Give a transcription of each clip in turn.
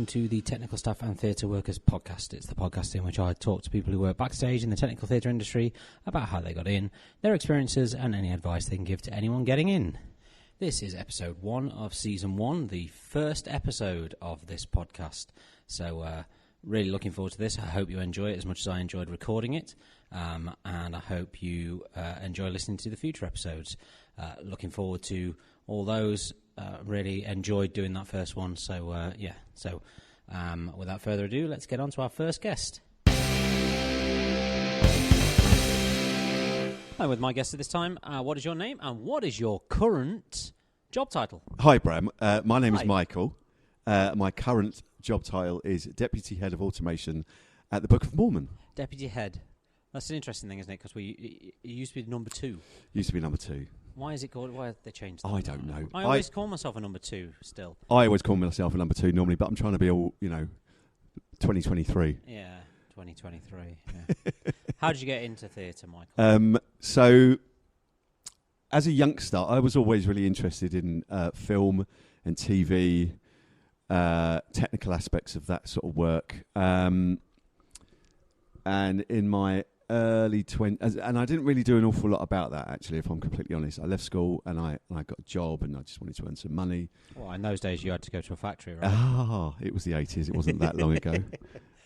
welcome to the Technical Staff and Theatre Workers podcast. It's the podcast in which I talk to people who work backstage in the technical theatre industry about how they got in, their experiences, and any advice they can give to anyone getting in. This is episode 1 of season 1, the first episode of this podcast. So really looking forward to this. I hope you enjoy it as much as I enjoyed recording it, and I hope you enjoy listening to the future episodes. Looking forward to all those. Really enjoyed doing that first one. So, without further ado, let's get on to our first guest. Hi, with my guest at this time. What is your name and what is your current job title? Hi, Bram. My name is Michael. My current job title is Deputy Head of Automation at the Book of Mormon. Deputy Head. That's an interesting thing, isn't it? Because it used to be number 2. Used to be number 2. Why is it called? Why have they changed that? I don't know. I always call myself a number 2 still. I always call myself a number 2 normally, but I'm trying to be all, 2023. Yeah, 2023. Yeah. How did you get into theatre, Michael? So, as a youngster, I was always really interested in film and TV, technical aspects of that sort of work. And in my early 20s, and I didn't really do an awful lot about that, actually, if I'm completely honest. I left school and I got a job and I just wanted to earn some money. Well, in those days you had to go to a factory, right? It was the 80s. It wasn't that long ago.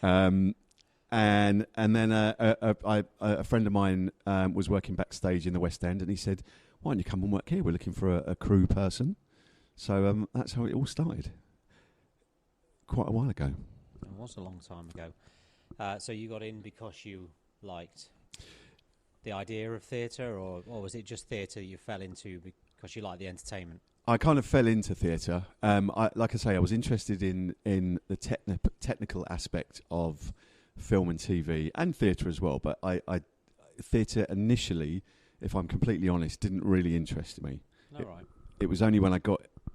And then a friend of mine was working backstage in the West End, and he said, "Why don't you come and work here? We're looking for a crew person." So that's how it all started. Quite a while ago. It was a long time ago. So you got in because you liked the idea of theatre, or was it just theatre you fell into because you liked the entertainment? I kind of fell into theatre. Like I say, I was interested in the technical aspect of film and TV and theatre as well. But theatre initially, if I'm completely honest, didn't really interest me. It was only when I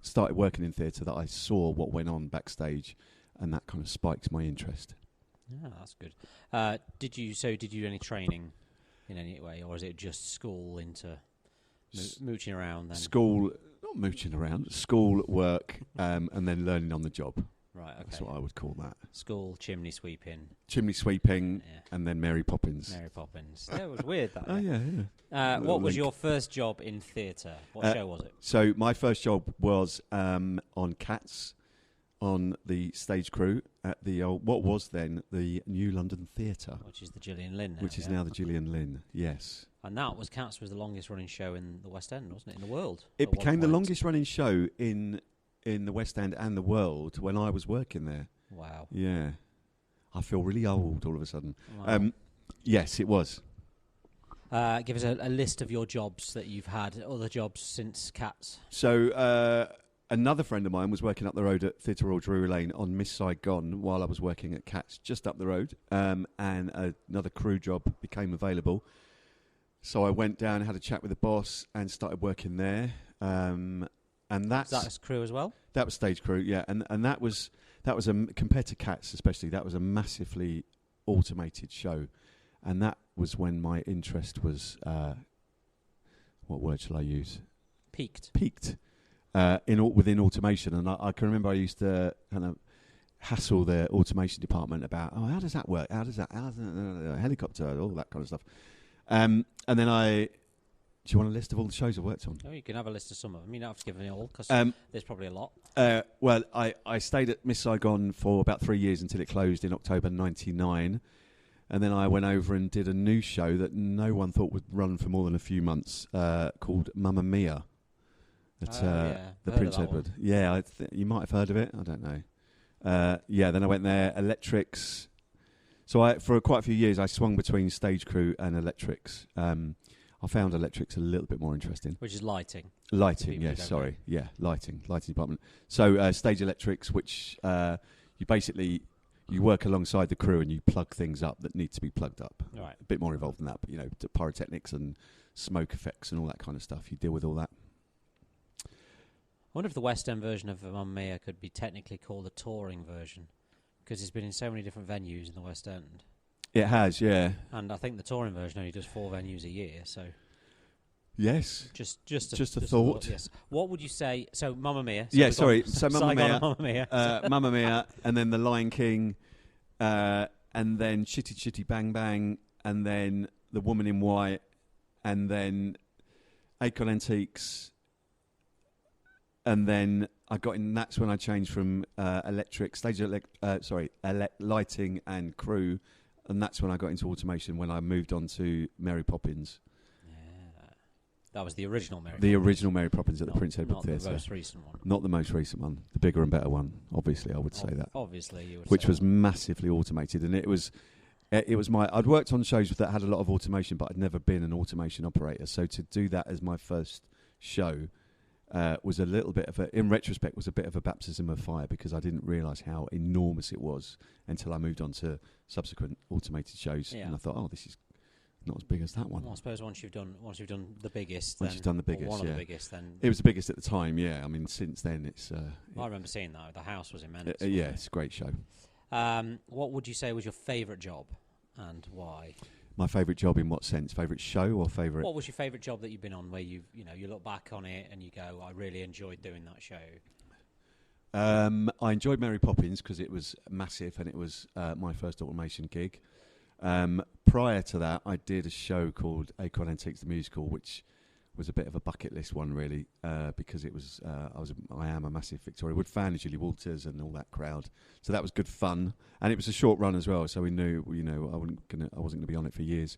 started working in theatre that I saw what went on backstage, and that kind of spiked my interest. Yeah, that's good. Did you do any training in any way, or is it just school into mooching around then? School, not mooching around, school, work, and then learning on the job. Right, okay. That's what I would call that. School, chimney sweeping. And then Mary Poppins. Mary Poppins. That was weird, that. Oh, yeah. What was your first job in theatre? What show was it? So my first job was on Cats, on the stage crew at the old, what was then the New London Theatre. Which is the Gillian Lynn now. Which is now the Gillian Lynn, yes. And Cats was the longest running show in the West End, wasn't it, in the world? It became the longest running show in the West End and the world when I was working there. Wow. Yeah. I feel really old all of a sudden. Wow. Yes, it was. Give us a list of your jobs that you've had, other jobs since Cats. So, another friend of mine was working up the road at Theatre Royal Drury Lane on Miss Saigon while I was working at Cats just up the road, and another crew job became available. So I went down, had a chat with the boss, and started working there. And that's... Was that a crew as well? That was stage crew, yeah. And that was compared to Cats especially, that was a massively automated show. And that was when my interest was, what word shall I use? Peaked. Within automation, and I can remember I used to kind of hassle the automation department about, how does that work? How's helicopter, all that kind of stuff. And then do you want a list of all the shows I worked on? Oh, you can have a list of some of them. You don't have to give them all, because there's probably a lot. Well, I stayed at Miss Saigon for about 3 years until it closed in October 99. And then I went over and did a new show that no one thought would run for more than a few months, called Mamma Mia. The Prince Edward. One. Yeah, you might have heard of it. I don't know. Then I went there, Electrics. So for quite a few years, I swung between stage crew and Electrics. I found Electrics a little bit more interesting. Which is lighting. Lighting, yes, sorry. Yeah, lighting department. So stage Electrics, which you work alongside the crew and you plug things up that need to be plugged up. Right. A bit more involved than that, but pyrotechnics and smoke effects and all that kind of stuff. You deal with all that. I wonder if the West End version of Mamma Mia could be technically called a touring version, because it's been in so many different venues in the West End. It has, yeah. And I think the touring version only does 4 venues a year, so... Yes. Just a thought. Yes. What would you say? So, Mamma Mia. So yeah, sorry. So Mamma Mia, Mamma Mia, Mamma Mia, and then The Lion King, and then Chitty Chitty Bang Bang, and then The Woman in White, and then Acorn Antiques, and then I got in. That's when I changed from lighting and crew, and that's when I got into automation. When I moved on to Mary Poppins. That was the original Mary. The original Mary Poppins at the Prince Edward Theatre. Not the most recent one. Not the most recent one. The bigger and better one. Obviously, I would say that. Obviously, you would. Which say was that. massively automated, and it was my. I'd worked on shows that had a lot of automation, but I'd never been an automation operator. So to do that as my first show was a little bit of in retrospect, was a bit of a baptism of fire, because I didn't realise how enormous it was until I moved on to subsequent automated shows, and I thought, oh, this is not as big as that one. Well, I suppose once you've done the biggest, once you've done the biggest, one of the biggest, then it was the biggest at the time. Yeah, I mean, since then it's. I remember seeing that. The house was immense. Yeah, it's a great show. What would you say was your favourite job, and why? My favourite job in what sense? Favourite show or favourite? What was your favourite job that you've been on, where you look back on it and you go, I really enjoyed doing that show? I enjoyed Mary Poppins because it was massive and it was my first automation gig. Prior to that, I did a show called Acorn Antiques the Musical, which was a bit of a bucket list one, really, because it was I am a massive Victoria Wood fan, Julie Walters and all that crowd. So that was good fun, and it was a short run as well. So we knew, I wasn't gonna be on it for years.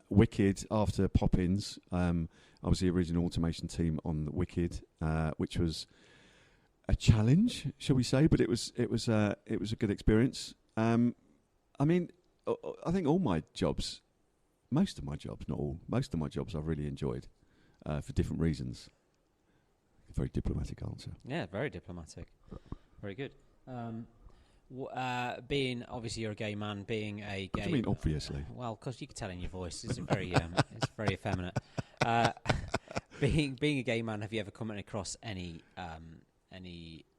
Wicked after Poppins, I was the original automation team on the Wicked, which was a challenge, shall we say? But it was a good experience. I mean, I think all my jobs, most of my jobs, not all, most of my jobs I've really enjoyed for different reasons. Very diplomatic answer. Yeah, very diplomatic. Very good. Being, obviously you're a gay man, being a gay... What do you mean, obviously? Well, because you can tell in your voice, it's very it's very effeminate. Being a gay man, have you ever come across any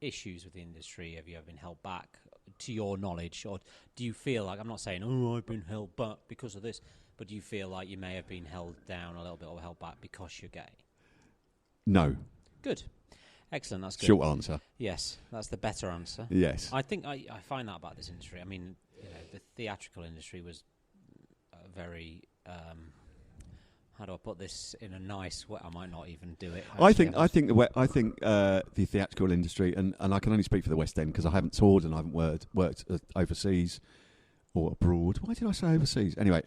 issues with the industry? Have you ever been held back, to your knowledge, or do you feel like, I'm not saying, oh, I've been held back because of this, but do you feel like you may have been held down a little bit or held back because you're gay? No. Good. Excellent, that's good. Short answer. Yes, that's the better answer. Yes. I think I find that about this industry. I mean, the theatrical industry was very... how do I put this in a nice way? I might not even do it. I think the theatrical industry, and I can only speak for the West End because I haven't toured and I haven't worked overseas or abroad. Why did I say overseas? Anyway,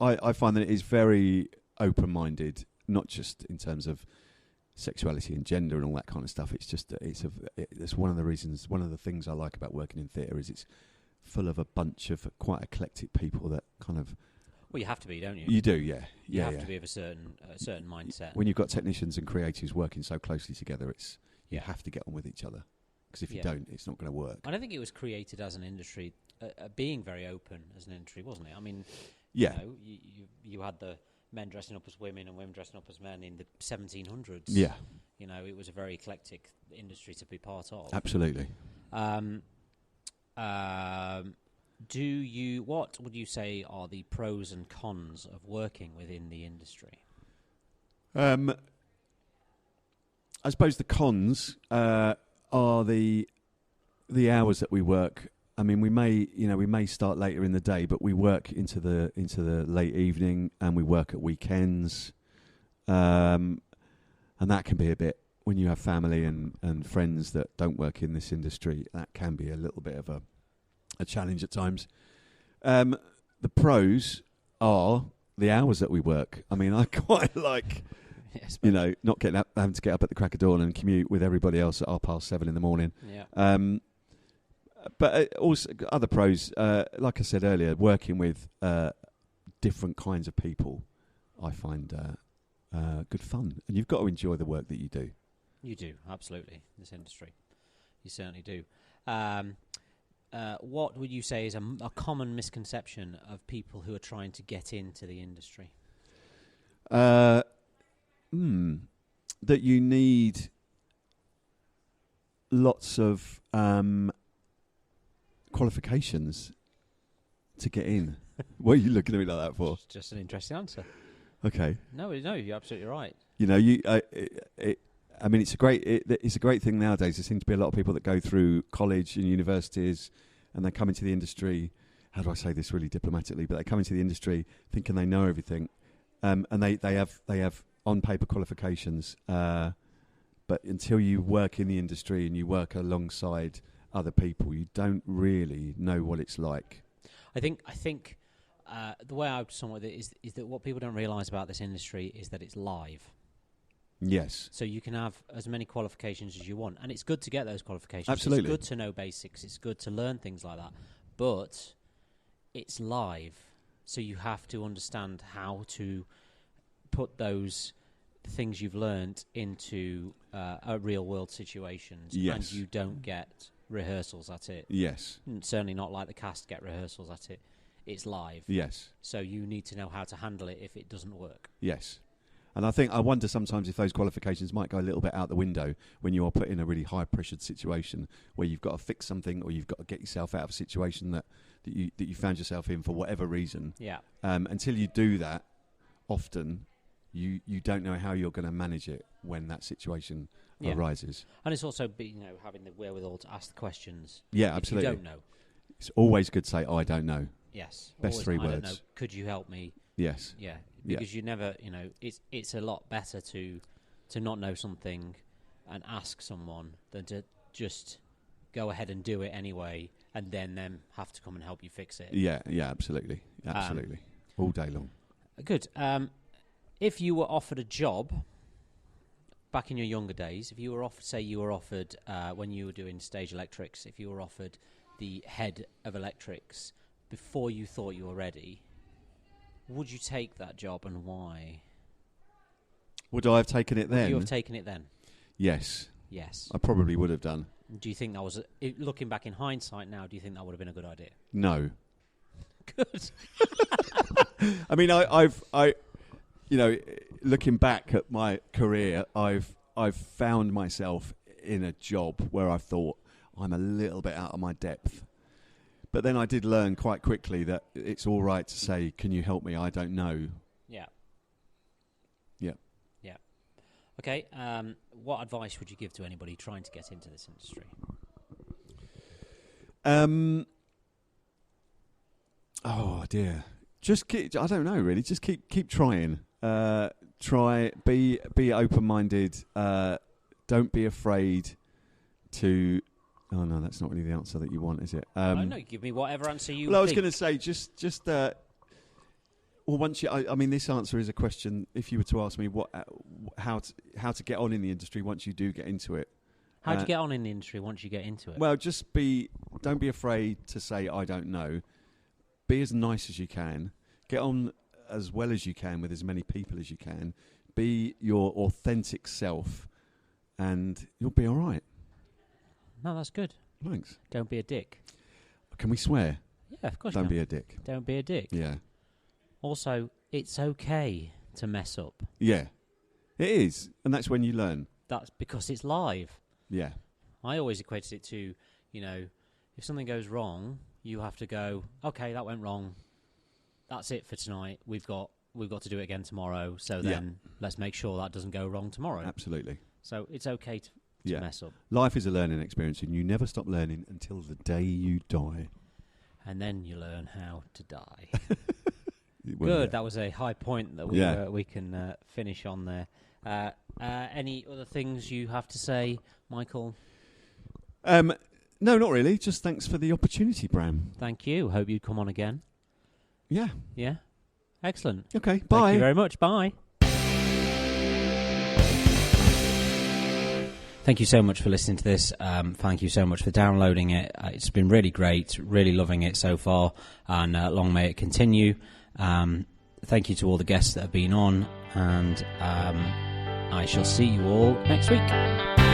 I find that it is very open-minded, not just in terms of sexuality and gender and all that kind of stuff. It's just it's one of the things I like about working in theatre is it's full of a bunch of quite eclectic people that kind of. Well, you have to be, don't you? You do, yeah. You have to be of a certain mindset. When you've got technicians and creatives working so closely together, you have to get on with each other. Because if you don't, it's not going to work. And I think it was created as an industry, being very open as an industry, wasn't it? I mean, you had the men dressing up as women and women dressing up as men in the 1700s. Yeah. It was a very eclectic industry to be part of. Absolutely. What would you say are the pros and cons of working within the industry? I suppose the cons are the hours that we work. I mean, we may start later in the day, but we work into the late evening, and we work at weekends, and that can be a bit, when you have family and friends that don't work in this industry, that can be a little bit of a challenge at times. The pros are the hours that we work. I mean, I quite like, not having to get up at the crack of dawn and commute with everybody else at 7:30 in the morning. Yeah. But also other pros, like I said earlier, working with different kinds of people, I find good fun. And you've got to enjoy the work that you do. You do, absolutely, this industry. You certainly do. What would you say is a common misconception of people who are trying to get into the industry? That you need lots of qualifications to get in. What are you looking at me like that for? Just an interesting answer. Okay. No, you're absolutely right. You know, I mean, it's a great thing nowadays. There seem to be a lot of people that go through college and universities, and they come into the industry. How do I say this really diplomatically? But they come into the industry thinking they know everything, and they have on paper qualifications. But until you work in the industry and you work alongside other people, you don't really know what it's like. I think the way I would sum it is that what people don't realise about this industry is that it's live. Yes. So you can have as many qualifications as you want, and it's good to get those qualifications. Absolutely. It's good to know basics. It's good to learn things like that. But it's live, so you have to understand how to put those things you've learned into a real-world situations. Yes. And you don't get rehearsals at it. Yes. And certainly not like the cast get rehearsals at it. It's live. Yes. So you need to know how to handle it if it doesn't work. Yes. And I wonder sometimes if those qualifications might go a little bit out the window when you are put in a really high-pressured situation where you've got to fix something or you've got to get yourself out of a situation that you found yourself in for whatever reason. Yeah. Until you do that, often you don't know how you're going to manage it when that situation arises. And it's also having the wherewithal to ask the questions. Yeah, absolutely. If you don't know. It's always good to say, I don't know. Yes. Best Always, 3 I don't words. know. Could you help me? Yes. Yeah. Because you never, it's a lot better to not know something and ask someone than to just go ahead and do it anyway and then them have to come and help you fix it. Yeah, absolutely. Absolutely. All day long. Good. If you were offered a job back in your younger days, if you were offered, when you were doing stage electrics, if you were offered the head of electrics before you thought you were ready, would you take that job and why? Would I have taken it then? Would you have taken it then? Yes. Yes. I probably would have done. Do you think that was, looking back in hindsight now, do you think that would have been a good idea? No. Good. I mean, I've looking back at my career, I've found myself in a job where I thought I'm a little bit out of my depth. But then I did learn quite quickly that it's all right to say, can you help me? I don't know. Yeah. Yeah. Yeah. Okay. What advice would you give to anybody trying to get into this industry? Oh dear. I don't know really. Just keep trying. Be open-minded. Don't be afraid to. Oh no, that's not really the answer that you want, is it? No, give me whatever answer you. Well, I was going to say just. Well, once you, I mean, this answer is a question. If you were to ask me how to get on in the industry once you do get into it. How do you get on in the industry once you get into it? Well, don't be afraid to say I don't know. Be as nice as you can. Get on as well as you can with as many people as you can. Be your authentic self, and you'll be all right. No, that's good. Thanks. Don't be a dick. Can we swear? Yeah, of course. Don't be a dick. Don't be a dick. Yeah. Also, it's okay to mess up. Yeah, it is, and that's when you learn. That's because it's live. Yeah. I always equated it to, if something goes wrong, you have to go, okay, that went wrong. That's it for tonight. We've got to do it again tomorrow. So then let's make sure that doesn't go wrong tomorrow. Absolutely. So it's okay to mess up. Life is a learning experience, and you never stop learning until the day you die. And then you learn how to die. Well, good. That was a high point that we can finish on there. Any other things you have to say, Michael? No, not really. Just thanks for the opportunity, Bram. Thank you. Hope you'd come on again. Yeah. Yeah. Excellent. Okay. Bye. Thank you very much. Bye. Thank you so much for listening to this. Thank you so much for downloading it. It's been really great. Really loving it so far, and long may it continue. Thank you to all the guests that have been on, and I shall see you all next week.